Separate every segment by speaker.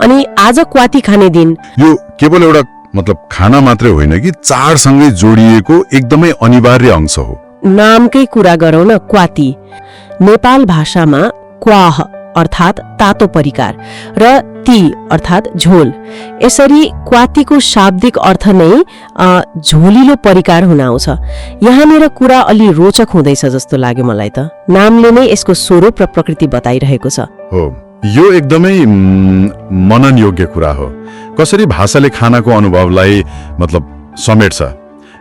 Speaker 1: अनि आज क्वाती खाने दिन।
Speaker 2: यो केवल एउटा मतलब खाना मात्रै होइन कि चाडसँगै जोडिएको एकदमै अनिवार्य अंश हो।
Speaker 1: नामकै कुरा गरौँ न, क्वाती नेपाल भाषामा क्वाह अर्थात् तातो परिकार र ती अर्थात् झोल। यसरी क्वातीको शाब्दिक अर्थ नै झोलिलो परिकार हुन आउँछ। यहाँनिर कुरा अलि रोचक हुँदैछ जस्तो लाग्यो मलाई त। नामले नै यसको स्वरूप र प्रकृति बताइरहेको छ।
Speaker 2: हो, यो एकदमै मनन योग्य कुरा हो। कसरी भाषाले खानाको अनुभवलाई मतलब समेट्छ।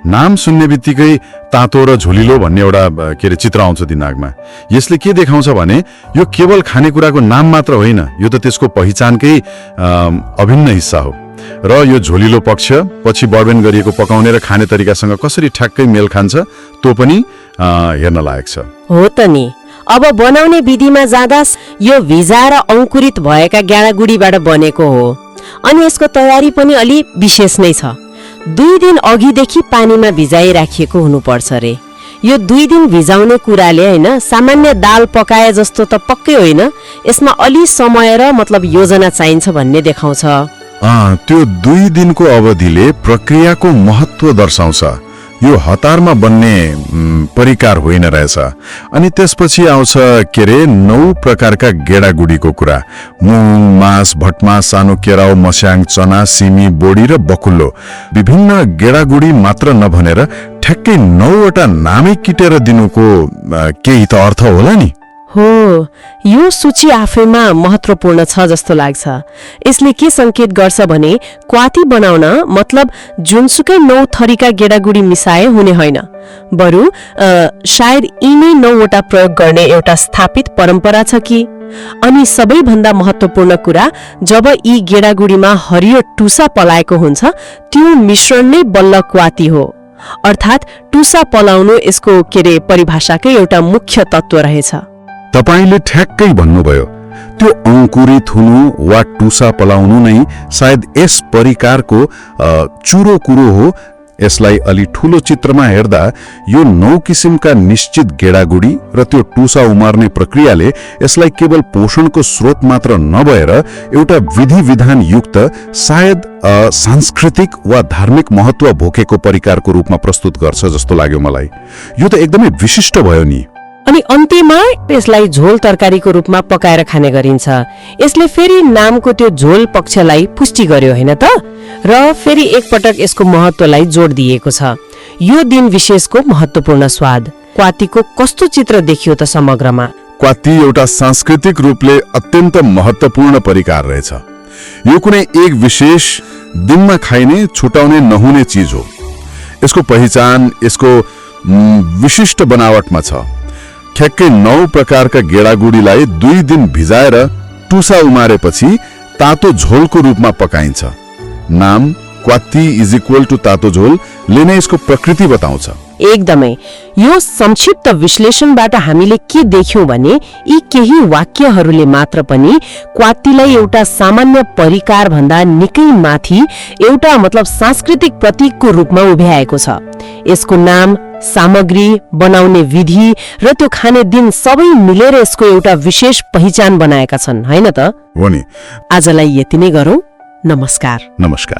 Speaker 2: नाम सुन्ने बित्तिकै तातो र झोलिलो भन्ने एउटा चित्र आउँछ दिमागमा। यसले के देखाउँछ भने यो केवल खानेकुराको नाम मात्र होइन, यो त त्यसको पहिचानकै अभिन्न हिस्सा हो। र यो झोलिलो पक्ष पछि वर्णन गरिएको पकाउने र खाने तरिकासँग कसरी ठ्याक्कै मेल खान्छ त्यो पनि हेर्न लायक छ।
Speaker 1: हो त नि। अब बनाउने विधिमा जाँदा यो भिजाएर अंकुरित भएका गेडागुडीबाट बनेको हो अनि यसको तयारी पनि अलि विशेष नै छ। 2 दिन अघिदेखि पानीमा भिजाइ राखिएको हुनुपर्छ रे। यो 2 दिन भिजाउने कुराले हैन सामान्य दाल पकाए जस्तो त पक्कै होइन, यसमा अलि समय र मतलब योजना चाहिन्छ भन्ने देखाउँछ।
Speaker 2: त्यो 2 दिनको अवधिले प्रक्रियाको महत्व दर्शाउँछ। यो हतारमा बन्ने परिकार होइन रहेछ। अनि त्यसपछि आउँछ 9 प्रकारका गेडागुडीको कुरा। मुङ, मास, भटमास, सानो केराउ, मस्याङ, चना, सिमी, बोडी र बकुल्लो। विभिन्न गेडागुडी मात्र नभनेर ठ्याक्कै 9वटा नामै किटेर दिनुको केही त अर्थ होला नि।
Speaker 1: हो, यो सूची आफैमा महत्त्वपूर्ण छ जस्तो लाग्छ। यसले के संकेत गर्छ भने क्वाती बनाउन मतलब जुनसुकै 9 थरीका गेडागुडी मिसाए हुने होइन, बरु सायद यिनै 9वटा प्रयोग गर्ने एउटा स्थापित परम्परा छ कि। अनि सबैभन्दा महत्त्वपूर्ण कुरा, जब यी गेडागुडीमा हरियो टुसा पलाएको हुन्छ त्यो मिश्रण नै बल्ल क्वाती हो। अर्थात् टुसा पलाउनु यसको परिभाषाकै एउटा मुख्य तत्व रहेछ।
Speaker 2: तपाईले ठ्याक्कै भन्नुभयो। त्यो अंकुरित हुनु वा टुसा पलाउनु नै सायद यस परिकारको चुरो कुरो हो। यसलाई अलि ठूलो चित्रमा हेर्दा यो 9 किसिमका निश्चित गेडागुडी र त्यो टुसा उमार्ने प्रक्रियाले यसलाई केवल पोषणको स्रोत मात्र नभएर एउटा विधि विधान युक्त सायद सांस्कृतिक वा धार्मिक महत्व भोकेको परिकारको रूपमा प्रस्तुत गर्छ जस्तो लाग्यो मलाई। यो त एकदमै विशिष्ट भयो नि।
Speaker 1: अनि अन्त्यमा यसलाई झोल तरकारीको रूपमा पकाएर खाने गरिन्छ। यसले फेरि नामको त्यो झोल पक्षलाई पुष्टि गर्यो होइन त, र फेरि एकपटक यसको महत्वलाई जोड दिएको छ। यो दिन विशेषको महत्वपूर्ण स्वाद। क्वातीको कस्तो चित्र देखियो त समग्रमा?
Speaker 2: क्वाती एउटा सांस्कृतिक रूपले अत्यन्त महत्वपूर्ण परिकार रहेछ। यो कुनै एक विशेष दिनमा खाइने छुटाउने नहुने चीज हो। यसको पहिचान यसको विशिष्ट बनावटमा छ। ठ्याक्कै 9 प्रकारका गेडागुडीलाई 2 दिन भिजाएर टुसा उमारेपछि तातो झोलको रूपमा पकाइन्छ। नाम क्वाती = तातो झोल ले नै यसको प्रकृति बताउँछ।
Speaker 1: एकदमै। यो संक्षिप्त विश्लेषणबाट हामीले के देख्यौं भने यी केही वाक्यहरूले मात्र पनि क्वातीलाई एउटा सामान्य परिकार भन्दा निकै माथि एउटा मतलब सांस्कृतिक प्रतीकको रूपमा उभ्याएको छ। यसको नाम, सामग्री, बनाउने विधि र त्यो खाने दिन सबै मिलेर यसको एउटा विशेष पहिचान बनाएका छन्, हैन त?
Speaker 2: हो नि।
Speaker 1: आजलाई यति नै गरौँ। नमस्कार।
Speaker 2: नमस्कार।